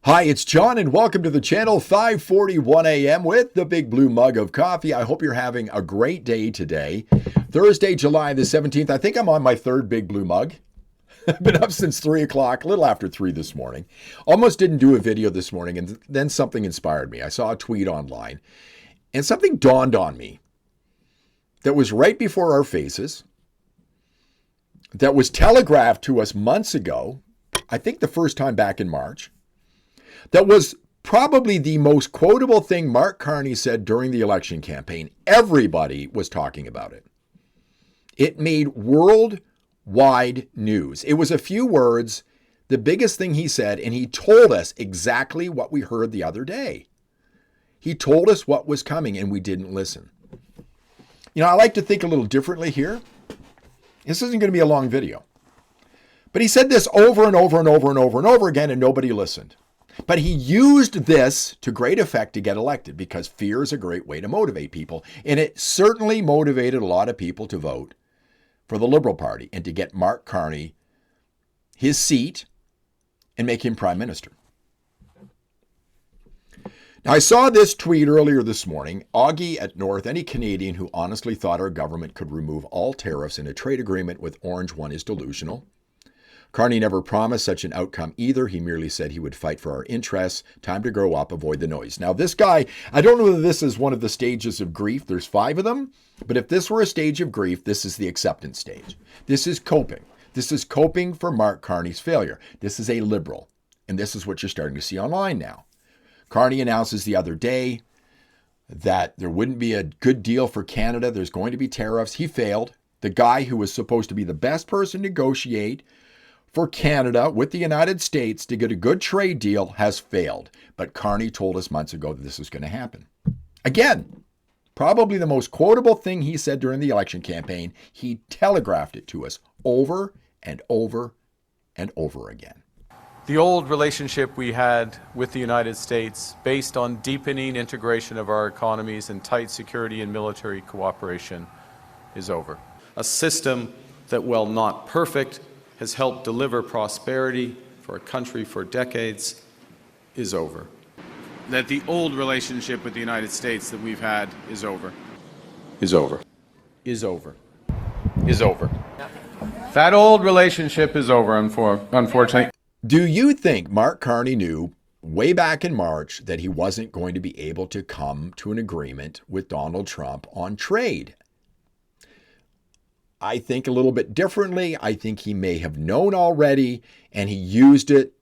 Hi, it's John, and welcome to the channel. 5:41 a.m. with the big blue mug of coffee. I hope you're having a great day today. Thursday, July the 17th. I think I'm on my third big blue mug. I've been up since 3 o'clock, a little after 3 this morning. Almost didn't do a video this morning, and then something inspired me. I saw a tweet online, and something dawned on me that was right before our faces, that was telegraphed to us months ago, I think the first time back in March. That was probably the most quotable thing Mark Carney said during the election campaign. Everybody was talking about it. It made worldwide news. It was a few words, the biggest thing he said, and he told us exactly what we heard the other day. He told us what was coming, and we didn't listen. You know, I like to think a little differently here. This isn't going to be a long video. But he said this over and over and over and over and over again, and nobody listened. But he used this to great effect to get elected because fear is a great way to motivate people. And it certainly motivated a lot of people to vote for the Liberal Party and to get Mark Carney his seat and make him prime minister. Now, I saw this tweet earlier this morning. Augie at North, any Canadian who honestly thought our government could remove all tariffs in a trade agreement with Orange One is delusional. Carney never promised such an outcome either. He merely said he would fight for our interests. Time to grow up, avoid the noise. Now, this guy, I don't know whether this is one of the stages of grief. There's 5 of them. But if this were a stage of grief, this is the acceptance stage. This is coping. This is coping for Mark Carney's failure. This is a Liberal. And this is what you're starting to see online now. Carney announces the other day that there wouldn't be a good deal for Canada. There's going to be tariffs. He failed. The guy who was supposed to be the best person to negotiate for Canada with the United States to get a good trade deal has failed. But Carney told us months ago that this was going to happen. Again, probably the most quotable thing he said during the election campaign. He telegraphed it to us over and over and over again. The old relationship we had with the United States, based on deepening integration of our economies and tight security and military cooperation, is over. A system that, while not perfect, has helped deliver prosperity for a country for decades, is over. That the old relationship with the United States that we've had is over. Is over. Is over. Is over. That old relationship is over, unfortunately. Do you think Mark Carney knew way back in March that he wasn't going to be able to come to an agreement with Donald Trump on trade? I think a little bit differently. I think he may have known already, and he used it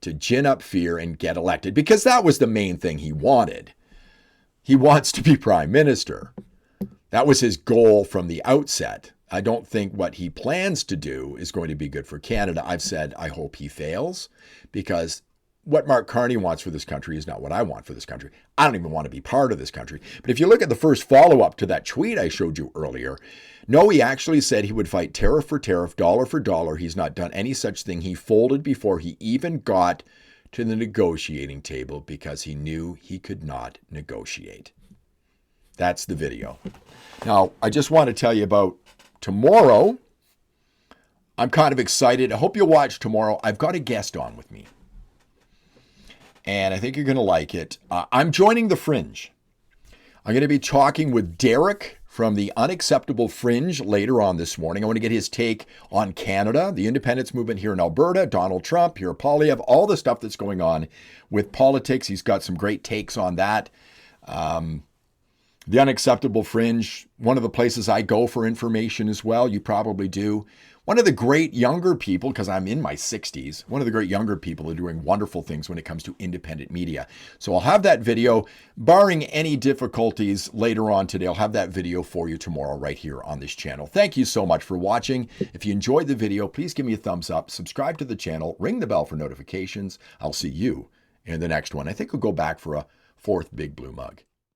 to gin up fear and get elected because that was the main thing he wanted. He wants to be prime minister. That was his goal from the outset. I don't think what he plans to do is going to be good for Canada. I've said I hope he fails because what Mark Carney wants for this country is not what I want for this country. I don't even want to be part of this country. But if you look at the first follow-up to that tweet I showed you earlier, no, he actually said he would fight tariff for tariff, dollar for dollar. He's not done any such thing. He folded before he even got to the negotiating table because he knew he could not negotiate. That's the video. Now, I just want to tell you about tomorrow. I'm kind of excited. I hope you'll watch tomorrow. I've got a guest on with me, and I think you're going to like it. I'm joining the Fringe. I'm going to be talking with Derek from the Unacceptable Fringe later on this morning. I want to get his take on Canada, the independence movement here in Alberta, Donald Trump, Pierre Poilievre, all the stuff that's going on with politics. He's got some great takes on that. The Unacceptable Fringe, one of the places I go for information as well. You probably do. One of the great younger people, because I'm in my 60s, one of the great younger people are doing wonderful things when it comes to independent media. So I'll have that video, barring any difficulties later on today. I'll have that video for you tomorrow right here on this channel. Thank you so much for watching. If you enjoyed the video, please give me a thumbs up, subscribe to the channel, ring the bell for notifications. I'll see you in the next one. I think we'll go back for a 4th big blue mug.